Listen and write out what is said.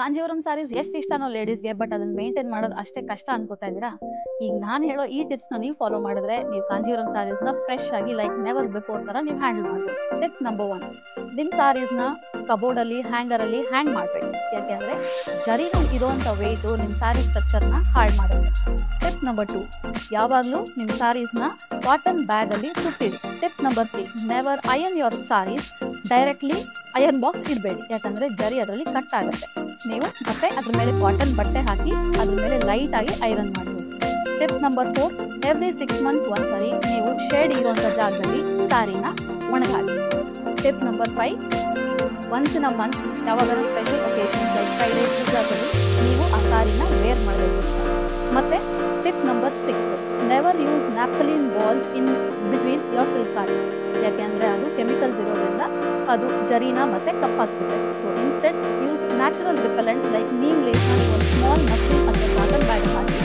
ಕಾಂಜೀವರಂ ಸಾರೀಸ್ ಎಷ್ಟು ಇಷ್ಟನೋ ಲೇಡೀಸ್ಗೆ, ಬಟ್ ಅದನ್ನ ಮೇಂಟೈನ್ ಮಾಡೋದು ಅಷ್ಟೇ ಕಷ್ಟ ಅನ್ಕೋತಾ ಇದ್ದೀರಾ? ಈಗ ನಾನು ಹೇಳೋ ಈ ಟಿಪ್ಸ್ನ ನೀವು ಫಾಲೋ ಮಾಡಿದ್ರೆ ನೀವು ಕಾಂಜೀವರಂ ಸಾರೀಸ್ನ ಫ್ರೆಶ್ ಆಗಿ ಲೈಕ್ ನೆವರ್ ಬಿಫೋರ್ ಥರ ನೀವು ಹ್ಯಾಂಡಲ್ ಮಾಡ್ಬೋದು. ಟಿಪ್ ನಂಬರ್ 1, ನಿಮ್ಮ ಸಾರೀಸ್ನ ಕಬೋರ್ಡಲ್ಲಿ ಹ್ಯಾಂಗರಲ್ಲಿ ಹ್ಯಾಂಗ್ ಮಾಡಬೇಕು. ಯಾಕೆಂದರೆ ಜರಿನಲ್ಲಿ ಇರೋವಂಥ ವೆಯ್ಟು ನಿಮ್ಮ ಸ್ಯಾರಿ ಸ್ಟ್ರಕ್ಚರ್ನ ಹಾಳು ಮಾಡುತ್ತೆ. ಟಿಪ್ ನಂಬರ್ 2, ಯಾವಾಗಲೂ ನಿಮ್ಮ ಸಾರೀಸ್ನ ಕಾಟನ್ ಬ್ಯಾಗಲ್ಲಿ ಸುತ್ತಿಡಿ. Tip number 3, never iron your saris directly iron box ಇಡಬೇಡಿ. ಯಾಕಂದರೆ ಜರಿ ಅದರಲ್ಲಿ ಕಟ್ ಆಗುತ್ತೆ. ನೀವು ಮತ್ತೆ ಅದ್ರ ಮೇಲೆ ಕಾಟನ್ ಬಟ್ಟೆ ಹಾಕಿ ಅದ್ರ ಮೇಲೆ ಲೈಟಾಗಿ ಐರನ್ ಮಾಡಬೇಕು. ಟಿಪ್ ನಂಬರ್ 4, ಎವ್ರಿ 6 months ಒಂದ್ಸರಿ ನೀವು ಶೇಡ್ ಇರುವಂಥ ಜಾಗದಲ್ಲಿ ಸ್ಯಾರಿನ ಒಣಗಾಕಿ. Tip number 5, once in a month ಯಾವಾಗಾದ್ರೂ ಸ್ಪೆಷಲ್ ಒಕೇಶನ್ಸ್ ಲೈಕ್ ಫ್ರೈಡೇ ಪೂಜಾದಲ್ಲಿ ನೀವು ಆ ಸ್ಯಾರಿನ ವೇರ್ ಮಾಡಬೇಕು. ಮತ್ತು tip number 6, never use naphthalene balls in between your silk saris. ಯಾಕೆಂದರೆ ಅದು ಕೆಮಿಕಲ್ಸ್ ಇರೋದ್ರಿಂದ ಅದು ಜರಿನ ಮತ್ತೆ ಕಪ್ಪಾಗಿಸುತ್ತೆ. So instead use natural repellents like neem ಲೇಸ್ನ ಒಂದು ಸ್ಮಾಲ್ ಮಸ್ಲಿನ್ ಅಥವಾ ಕಾಟನ್ ಬ್ಯಾಗ್ ಹಾಕಿ